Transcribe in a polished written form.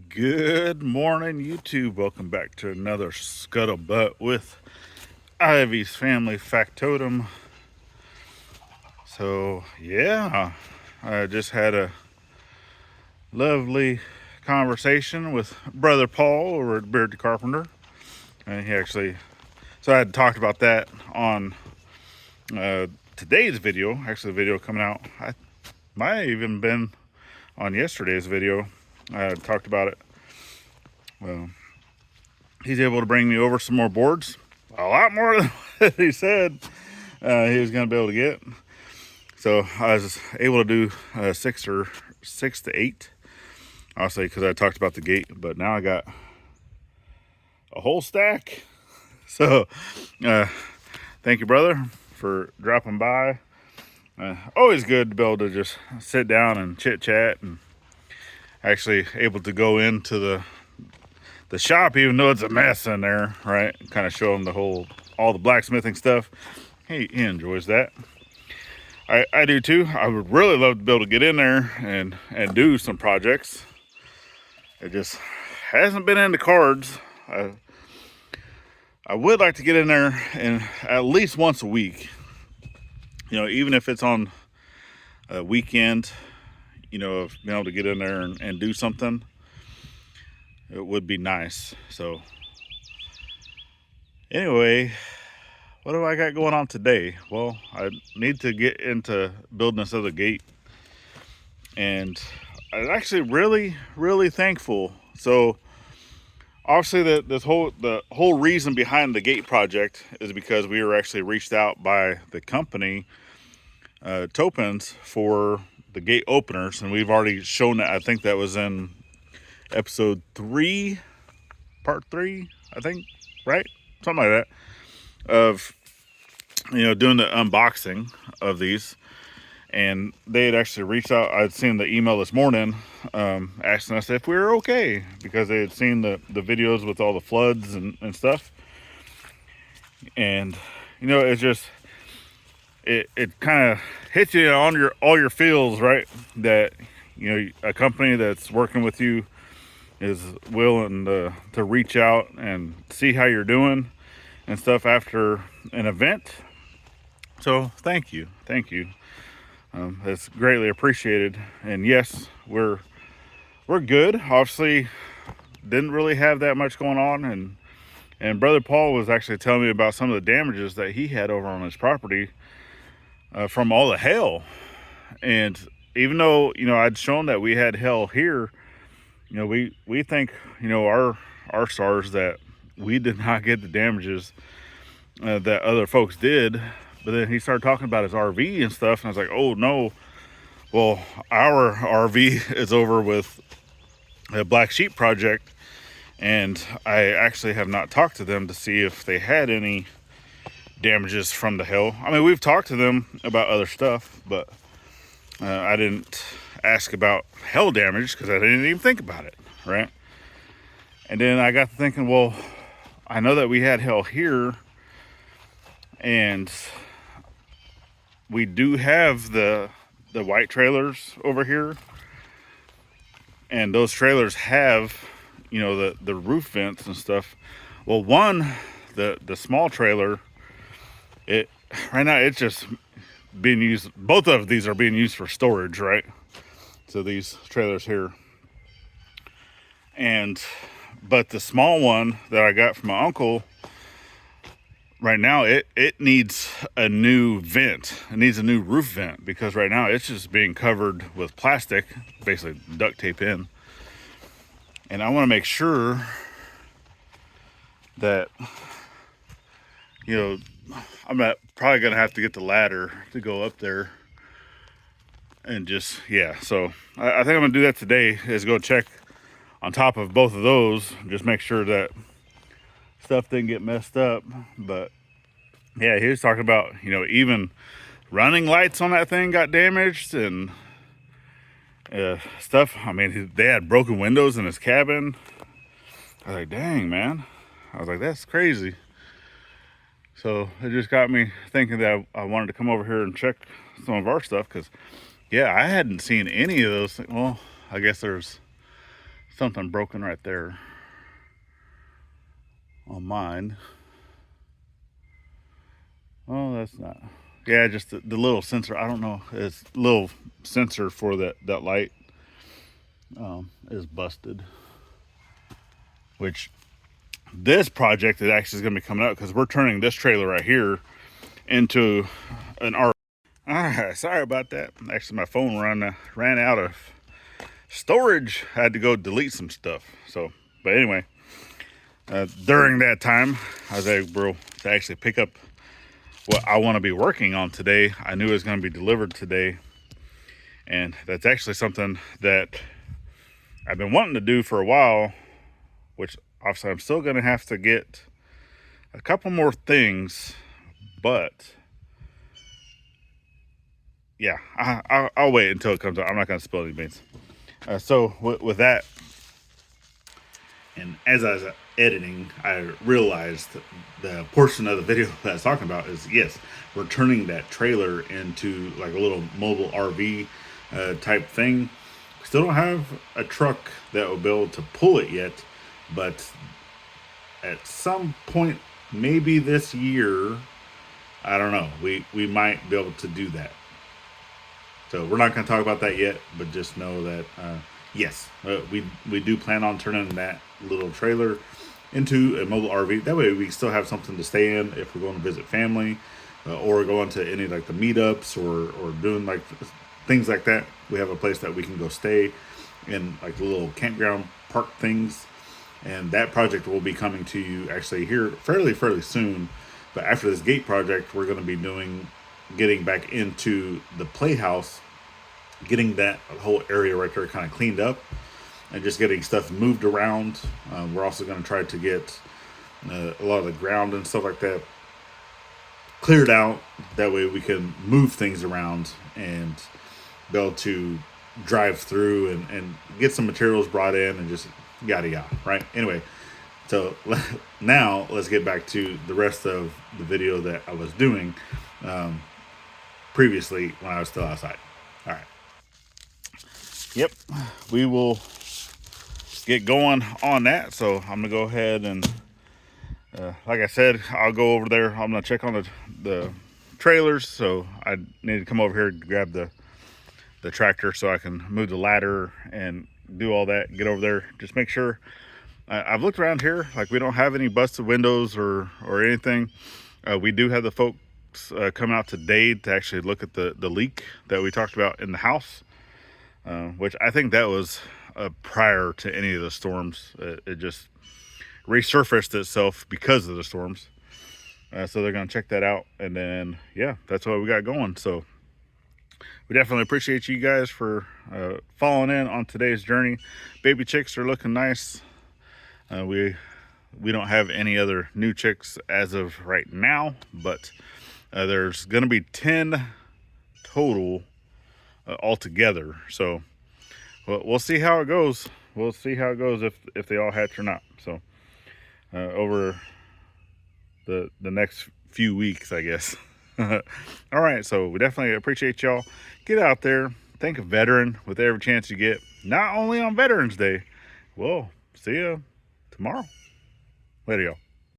Good morning, YouTube. Welcome back to another Scuttlebutt with Ivy's Family Factotum. So, yeah, I just had a lovely conversation with Brother Paul over at Beard the Carpenter. And so I had talked about that on today's video. Actually, the video coming out, I might have even been on yesterday's video. I talked about it. Well, he's able to bring me over some more boards, a lot more than what he said he was going to be able to get. So I was able to do 6 to 8, obviously, because I talked about the gate. But now I got a whole stack. So thank you, brother, for dropping by. Always good to be able to just sit down and chit chat, and actually able to go into the shop, even though it's a mess in there, right? Kind of show him all the blacksmithing stuff. He enjoys that. I do too. I would really love to be able to get in there and do some projects. It just hasn't been in the cards. I would like to get in there and at least once a week. Even if it's on a weekend, of being able to get in there and do something, it would be nice. So anyway, what do I got going on today? Well, I need to get into building this other gate, and I'm actually really thankful. So obviously the whole reason behind the gate project is because we were actually reached out by the company Topens for the gate openers, and we've already shown that. I think that was in episode 3, part 3, I think, right? Something like that, of doing the unboxing of these. And they had actually reached out. I'd seen the email this morning asking us if we were okay, because they had seen the videos with all the floods and stuff. And it's just it kind of hits you on all your feels, right? That a company that's working with you is willing to reach out and see how you're doing and stuff after an event. So thank you. That's greatly appreciated. And yes, we're good. Obviously, didn't really have that much going on, and Brother Paul was actually telling me about some of the damages that he had over on his property from all the hail. And even though I'd shown that we had hail here, we think our stars that we did not get the damages that other folks did. But then he started talking about his RV and stuff, and I was like, oh no, well, our RV is over with a Black Sheep project, and I actually have not talked to them to see if they had any damages from the hail. I mean, we've talked to them about other stuff, but I didn't ask about hail damage because I didn't even think about it, right? And then I got to thinking, well, I know that we had hail here, and we do have the white trailers over here, and those trailers have the roof vents and stuff. Well, the small trailer, right now it's just being used. Both of these are being used for storage, right? So these trailers here, but the small one that I got from my uncle, right now it needs a new vent. It needs a new roof vent, because right now it's just being covered with plastic, basically duct tape in. And I want to make sure that I'm probably gonna have to get the ladder to go up there, and just so I think I'm gonna do that today, is go check on top of both of those, just make sure that stuff didn't get messed up. But yeah, he was talking about even running lights on that thing got damaged and stuff. I mean, they had broken windows in his cabin. I was like, dang, man. I was like, that's crazy. So it just got me thinking that I wanted to come over here and check some of our stuff, because I hadn't seen any of those. Well, I guess there's something broken right there on mine. Oh, that's not. Yeah, just the little sensor. I don't know. It's little sensor for that light is busted. Which this project is actually going to be coming out because we're turning this trailer right here into an RV. Alright, sorry about that. Actually, my phone ran out of storage. I had to go delete some stuff. So, but anyway, during that time, I was able to actually pick up what I want to be working on today. I knew it was going to be delivered today, and that's actually something that I've been wanting to do for a while, which obviously I'm still going to have to get a couple more things, but yeah, I'll wait until it comes out. I'm not going to spill any beans. So with that, and as I was editing, I realized the portion of the video that I was talking about is, yes, we're turning that trailer into like a little mobile RV type thing. We still don't have a truck that will be able to pull it yet, but at some point, maybe this year, I don't know, we might be able to do that. So we're not going to talk about that yet, but just know that yes, we do plan on turning that little trailer into a mobile RV. That way we still have something to stay in if we're going to visit family or going to any like the meetups or doing like things like that. We have a place that we can go stay in, like the little campground park things. And that project will be coming to you actually here fairly soon. But after this gate project, we're going to be getting back into the playhouse, getting that whole area right there kind of cleaned up, and just getting stuff moved around. We're also going to try to get a lot of the ground and stuff like that cleared out. That way we can move things around and be able to drive through and get some materials brought in and just yada yada, right? Anyway, so now let's get back to the rest of the video that I was doing previously when I was still outside. All right. Yep, we will get going on that. So I'm gonna go ahead and like I said, I'll go over there. I'm gonna check on the trailers. So I need to come over here to grab the tractor so I can move the ladder and do all that, get over there, just make sure. I've looked around here, like we don't have any busted windows or anything. We do have the folks coming out today to actually look at the leak that we talked about in the house, which I think that was prior to any of the storms. It just resurfaced itself because of the storms. So they're going to check that out, and then yeah, that's what we got going. So we definitely appreciate you guys for following in on today's journey. Baby chicks are looking nice. We don't have any other new chicks as of right now, but there's going to be 10 total altogether. So we'll see how it goes. We'll see how it goes if they all hatch or not. So over the next few weeks, I guess. All right, so we definitely appreciate y'all. Get out there, thank a veteran with every chance you get, not only on Veterans Day. Well, see ya tomorrow. Later, y'all.